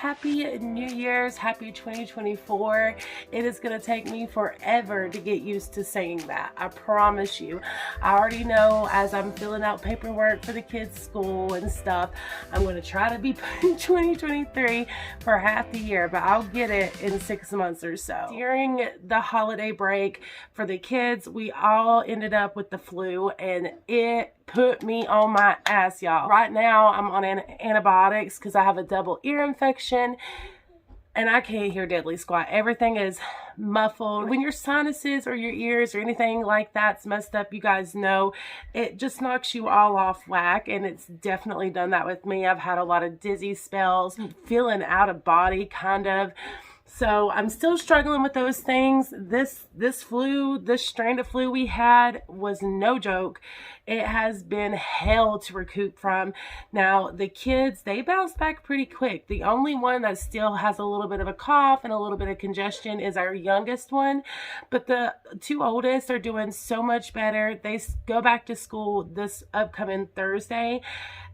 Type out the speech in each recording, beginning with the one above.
happy New Year's, happy 2024. It is going to take me forever to get used to saying that. I promise you. I already know as I'm filling out paperwork for the kids' school and stuff, I'm going to try to be putting 2023 for half the year, but I'll get it in 6 months or so. During the holiday break for the kids, we all ended up with the flu, and it put me on my ass, y'all. Right now, I'm on antibiotics because I have a double ear infection and I can't hear diddly squat. Everything is muffled. When your sinuses or your ears or anything like that's messed up, you guys know, it just knocks you all off whack, and it's definitely done that with me. I've had a lot of dizzy spells, feeling out of body, kind of. So I'm still struggling with those things. This strain of flu we had was no joke. It has been hell to recoup from. Now, the kids, they bounced back pretty quick. The only one that still has a little bit of a cough and a little bit of congestion is our youngest one. But the two oldest are doing so much better. They go back to school this upcoming Thursday.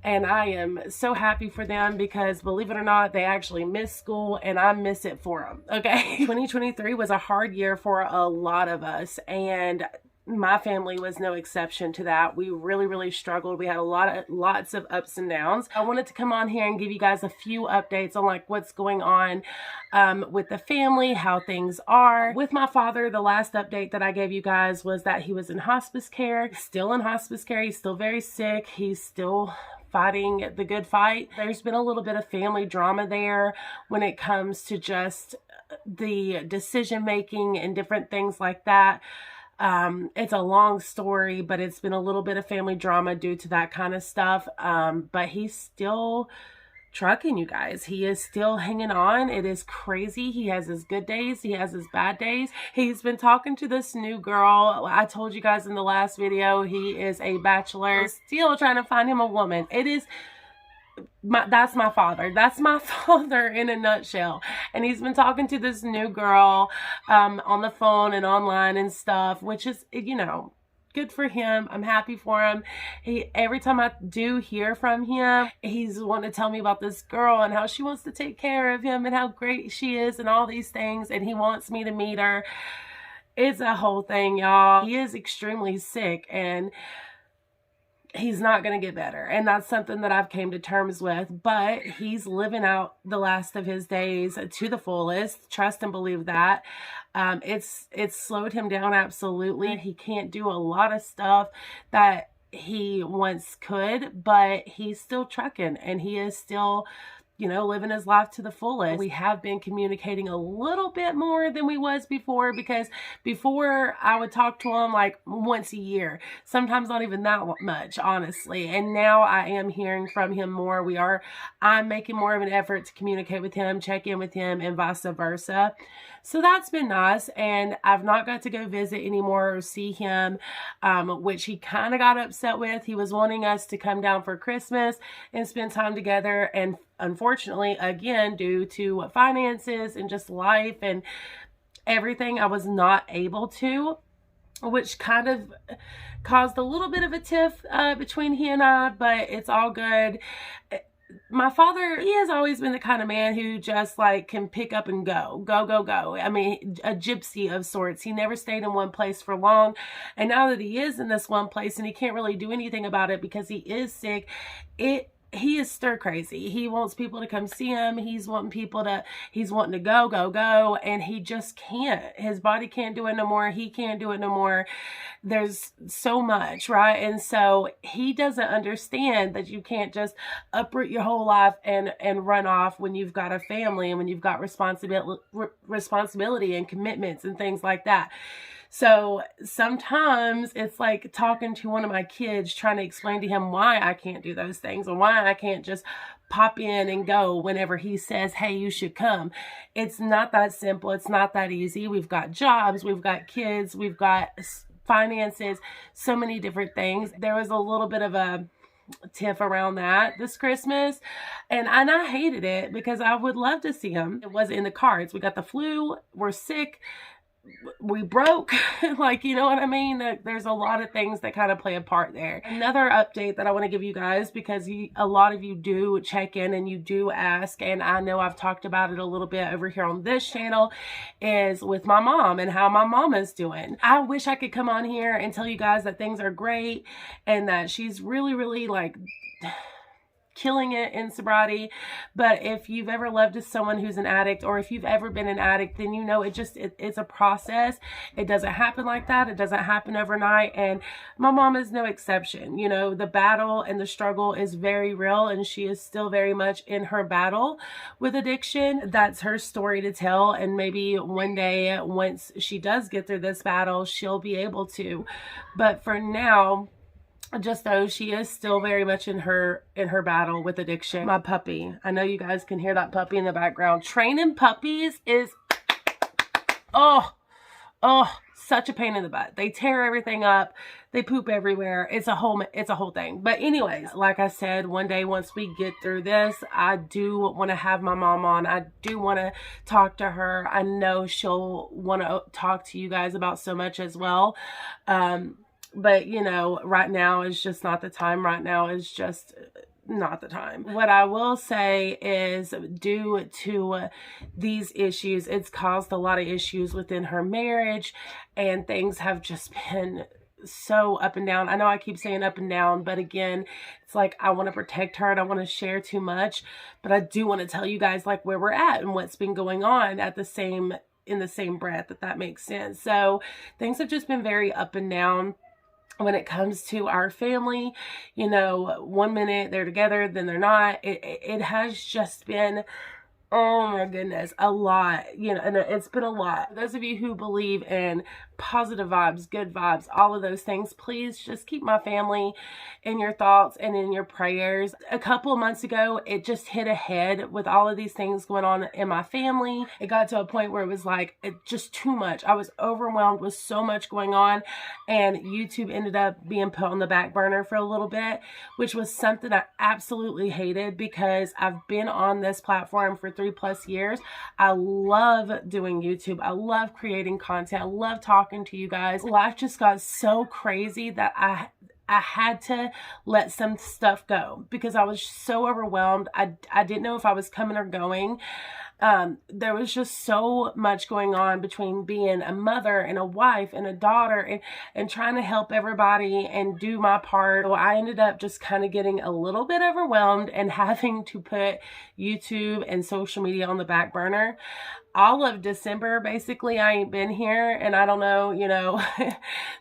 And I am so happy for them because, believe it or not, they actually miss school and I miss it for them, okay? 2023 was a hard year for a lot of us, and my family was no exception to that. We really struggled. We had lots of ups and downs. I wanted to come on here and give you guys a few updates on like what's going on with the family, how things are. With my father, the last update that I gave you guys was that he was in hospice care. Still in hospice care. He's still very sick. He's still fighting the good fight. There's been a little bit of family drama there when it comes to just the decision making and different things like that. It's a long story, but it's been a little bit of family drama due to that kind of stuff. But he's still trucking, you guys. He is still hanging on. It is crazy. He has his good days. He has his bad days. He's been talking to this new girl. I told you guys in the last video, he is a bachelor. Still trying to find him a woman. That's my father. That's my father in a nutshell. And he's been talking to this new girl on the phone and online and stuff, which is, you know, good for him. I'm happy for him. Every time I do hear from him, he's wanting to tell me about this girl and how she wants to take care of him and how great she is and all these things. And he wants me to meet her. It's a whole thing, y'all. He is extremely sick and he's not going to get better. And that's something that I've came to terms with, but he's living out the last of his days to the fullest. Trust and believe that. It's slowed him down. Absolutely. He can't do a lot of stuff that he once could, but he's still trucking and he is still, you know, living his life to the fullest. We have been communicating a little bit more than we was before, because before I would talk to him like once a year, sometimes not even that much, honestly. And now I am hearing from him more. I'm making more of an effort to communicate with him, check in with him, and vice versa. So that's been nice. And I've not got to go visit anymore or see him, which he kind of got upset with. He was wanting us to come down for Christmas and spend time together, and unfortunately, again, due to finances and just life and everything, I was not able to, which kind of caused a little bit of a tiff between he and I, but it's all good. My father, he has always been the kind of man who just like can pick up and go. I mean, a gypsy of sorts. He never stayed in one place for long. And now that he is in this one place and he can't really do anything about it because he is sick, he is stir crazy. He wants people to come see him. He's wanting to go, and he just can't. His body can't do it no more. He can't do it no more. There's so much, right? And so he doesn't understand that you can't just uproot your whole life and run off when you've got a family and when you've got responsibility and commitments and things like that. So sometimes it's like talking to one of my kids, trying to explain to him why I can't do those things and why I can't just pop in and go whenever he says, hey, you should come. It's not that simple. It's not that easy. We've got jobs, we've got kids, we've got finances, so many different things. There was a little bit of a tiff around that this Christmas, and I hated it because I would love to see him. It wasn't in the cards. We got the flu, we're sick. we broke. Like, you know what I mean? There's a lot of things that kind of play a part there. Another update that I want to give you guys, because a lot of you do check in and you do ask, and I know I've talked about it a little bit over here on this channel, is with my mom and how my mom is doing. I wish I could come on here and tell you guys that things are great and that she's really, really like killing it in sobriety. But if you've ever loved someone who's an addict, or if you've ever been an addict, then you know it's a process. It doesn't happen like that. It doesn't happen overnight, and my mom is no exception. You know, the battle and the struggle is very real, and she is still very much in her battle with addiction. That's her story to tell, and maybe one day, once she does get through this battle, she'll be able to. But for now, just though she is still very much in her battle with addiction. My puppy, I know you guys can hear that puppy in the background. Training puppies is such a pain in the butt. They tear everything up, they poop everywhere. It's a whole thing. But anyways, like I said, one day once we get through this, I do want to have my mom on. I do want to talk to her. I know she'll want to talk to you guys about so much as well. But, you know, right now is just not the time. Right now is just not the time. What I will say is, due to these issues, it's caused a lot of issues within her marriage, and things have just been so up and down. I know I keep saying up and down, but again, it's like I want to protect her. I don't want to share too much, but I do want to tell you guys like where we're at and what's been going on in the same breath, if that makes sense. So things have just been very up and down when it comes to our family. You know, one minute they're together, then they're not. It has just been, oh my goodness, a lot, you know, and it's been a lot. Those of you who believe in positive vibes, good vibes, all of those things, please just keep my family in your thoughts and in your prayers. A couple of months ago, it just hit a head with all of these things going on in my family. It got to a point where it was like, just too much. I was overwhelmed with so much going on, and YouTube ended up being put on the back burner for a little bit, which was something I absolutely hated, because I've been on this platform for 3+ years. I love doing YouTube. I love creating content. I love talking to you guys. Life just got so crazy that I had to let some stuff go because I was so overwhelmed. I didn't know if I was coming or going. There was just so much going on between being a mother and a wife and a daughter and trying to help everybody and do my part. So I ended up just kind of getting a little bit overwhelmed and having to put YouTube and social media on the back burner. All of December, basically, I ain't been here, and I don't know, you know,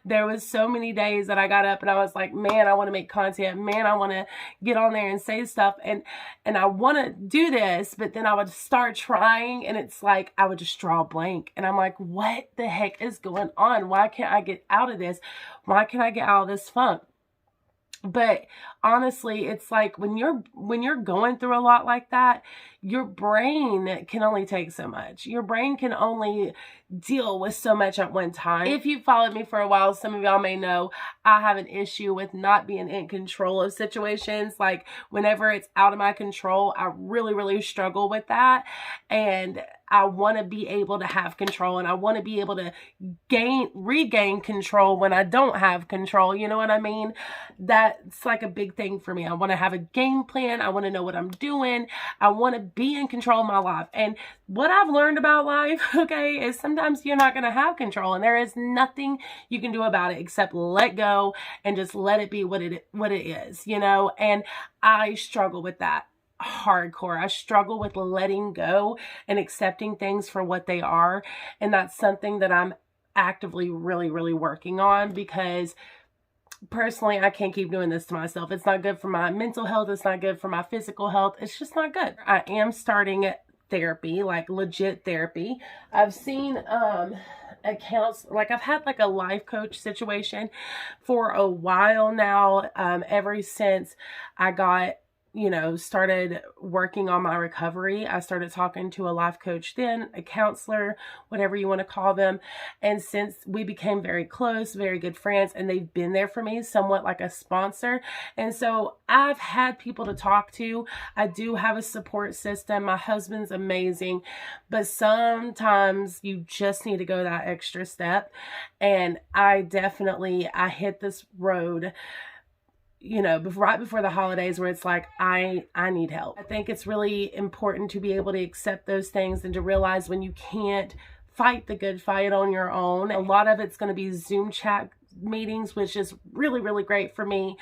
there was so many days that I got up and I was like, man, I want to make content, man, I want to get on there and say stuff, and I want to do this, but then I would start trying, and it's like, I would just draw a blank, and I'm like, what the heck is going on? Why can't I get out of this? Why can't I get out of this funk? But honestly, it's like when you're going through a lot like that, your brain can only take so much. Your brain can only deal with so much at one time. If you've followed me for a while, some of y'all may know I have an issue with not being in control of situations. Like whenever it's out of my control, I really, really struggle with that. And I want to be able to have control, and I want to be able to regain control when I don't have control. You know what I mean? That's like a big thing for me. I want to have a game plan. I want to know what I'm doing. I want to be in control of my life. And what I've learned about life, okay, is sometimes you're not going to have control, and there is nothing you can do about it except let go and just let it be what it is, you know? And I struggle with that hardcore. I struggle with letting go and accepting things for what they are. And that's something that I'm actively really, really working on, because personally, I can't keep doing this to myself. It's not good for my mental health. It's not good for my physical health. It's just not good. I am starting therapy, like legit therapy. I've seen accounts, like I've had like a life coach situation for a while now, ever since I got started working on my recovery. I started talking to a life coach then, a counselor, whatever you want to call them. And since we became very close, very good friends, and they've been there for me somewhat like a sponsor. And so I've had people to talk to. I do have a support system. My husband's amazing, but sometimes you just need to go that extra step. And I hit this road right before the holidays where it's like, I need help. I think it's really important to be able to accept those things and to realize when you can't fight the good fight on your own. A lot of it's going to be Zoom chat meetings, which is really, really great for me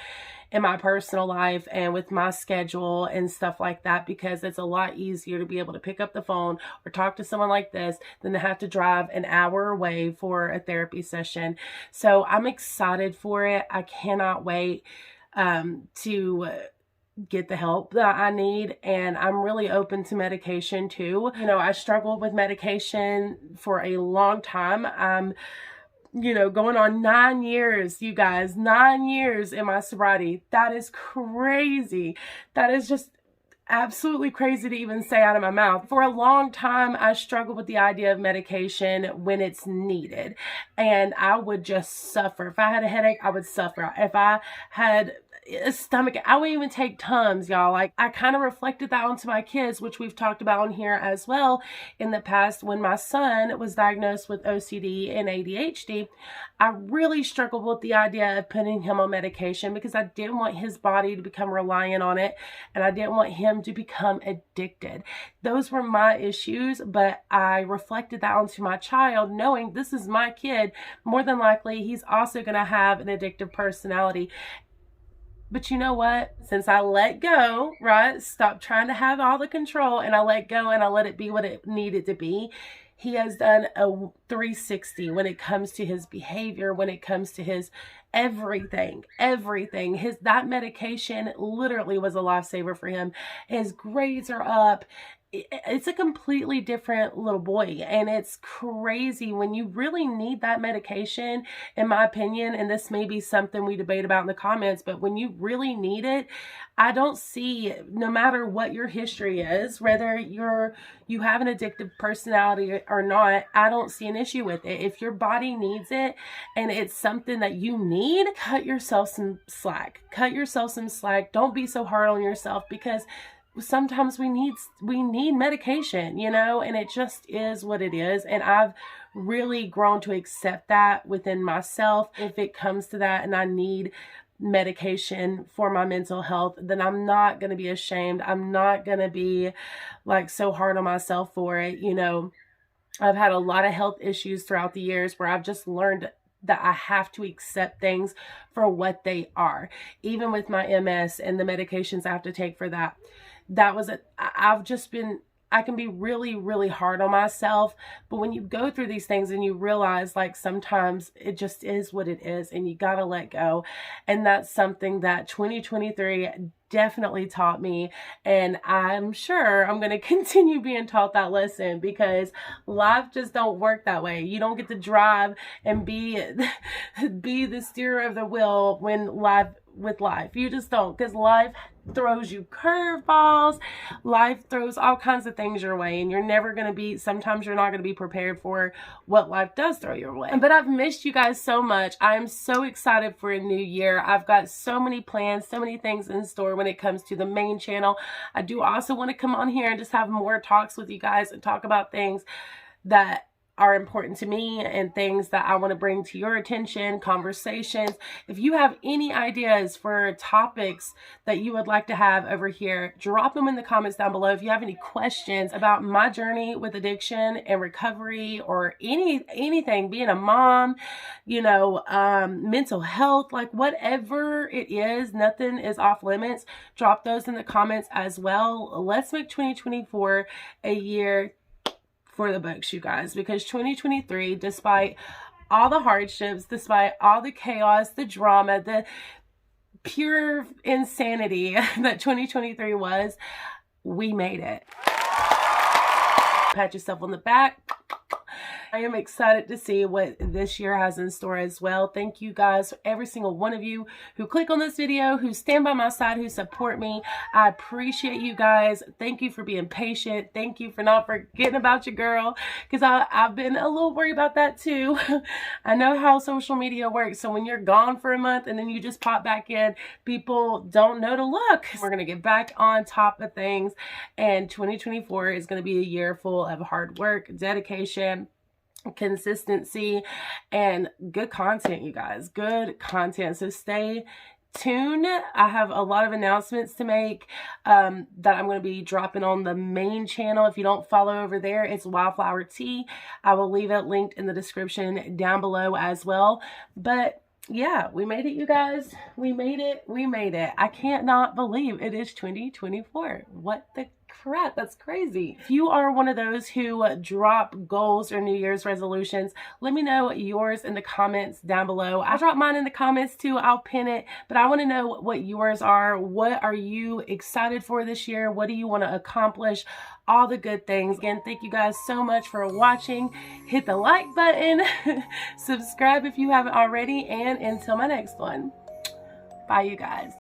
in my personal life and with my schedule and stuff like that, because it's a lot easier to be able to pick up the phone or talk to someone like this than to have to drive an hour away for a therapy session. So I'm excited for it. I cannot wait to get the help that I need. And I'm really open to medication too. I struggled with medication for a long time. I'm going on 9 years, you guys, 9 years in my sobriety. That is crazy. That is just absolutely crazy to even say out of my mouth. For a long time, I struggled with the idea of medication when it's needed. And I would just suffer. If I had a headache, I would suffer. If I had a stomach, I wouldn't even take Tums, y'all. Like, I kind of reflected that onto my kids, which we've talked about on here as well in the past. When my son was diagnosed with OCD and ADHD, I really struggled with the idea of putting him on medication because I didn't want his body to become reliant on it, and I didn't want him to become addicted. Those were my issues, but I reflected that onto my child, knowing this is my kid. More than likely, he's also going to have an addictive personality. But you know what? Since I let go, right? Stop trying to have all the control, and I let go and I let it be what it needed to be. He has done a 360 when it comes to his behavior, when it comes to his everything. That medication literally was a lifesaver for him. His grades are up. It's a completely different little boy, and it's crazy when you really need that medication, in my opinion. And this may be something we debate about in the comments, but when you really need it, I don't see, no matter what your history is, whether you have an addictive personality or not, I don't see an issue with it. If your body needs it and it's something that you need, cut yourself some slack. Don't be so hard on yourself, because sometimes we need medication, and it just is what it is. And I've really grown to accept that within myself. If it comes to that and I need medication for my mental health, then I'm not going to be ashamed. I'm not going to be like so hard on myself for it. I've had a lot of health issues throughout the years where I've just learned that I have to accept things for what they are. Even with my MS and the medications I have to take for that. I can be really, really hard on myself. But when you go through these things and you realize, like, sometimes it just is what it is and you got to let go. And that's something that 2023 definitely taught me. And I'm sure I'm going to continue being taught that lesson, because life just don't work that way. You don't get to drive and be the steerer of the wheel with life. You just don't, because life throws you curveballs. Life throws all kinds of things your way, and sometimes you're not going to be prepared for what life does throw your way. But I've missed you guys so much. I'm so excited for a new year. I've got so many plans, so many things in store when it comes to the main channel. I do also want to come on here and just have more talks with you guys and talk about things that are important to me and things that I want to bring to your attention, conversations. If you have any ideas for topics that you would like to have over here, drop them in the comments down below. If you have any questions about my journey with addiction and recovery, or anything, being a mom, mental health, like whatever it is, nothing is off limits. Drop those in the comments as well. Let's make 2024 a year for the books, you guys, because 2023, despite all the hardships, despite all the chaos, the drama, the pure insanity that 2023 was, we made it. Pat yourself on the back. I am excited to see what this year has in store as well. Thank you guys, every single one of you who click on this video, who stand by my side, who support me. I appreciate you guys. Thank you for being patient. Thank you for not forgetting about your girl, because I've been a little worried about that too. I know how social media works. So when you're gone for a month and then you just pop back in, people don't know to look. We're going to get back on top of things, and 2024 is going to be a year full of hard work, dedication, consistency, and good content, you guys. Good content. So stay tuned. I have a lot of announcements to make that I'm going to be dropping on the main channel. If you don't follow over there, it's Wildflower Tea. I will leave it linked in the description down below as well. But yeah, we made it, you guys. We made it. We made it. I can't not believe it is 2024. What the crap? That's crazy. If you are one of those who drop goals or New Year's resolutions, let me know yours in the comments down below. I drop mine in the comments too. I'll pin it, but I want to know what yours are. What are you excited for this year? What do you want to accomplish? All the good things. Again, thank you guys so much for watching. Hit the like button, subscribe if you haven't already, and until my next one, bye you guys.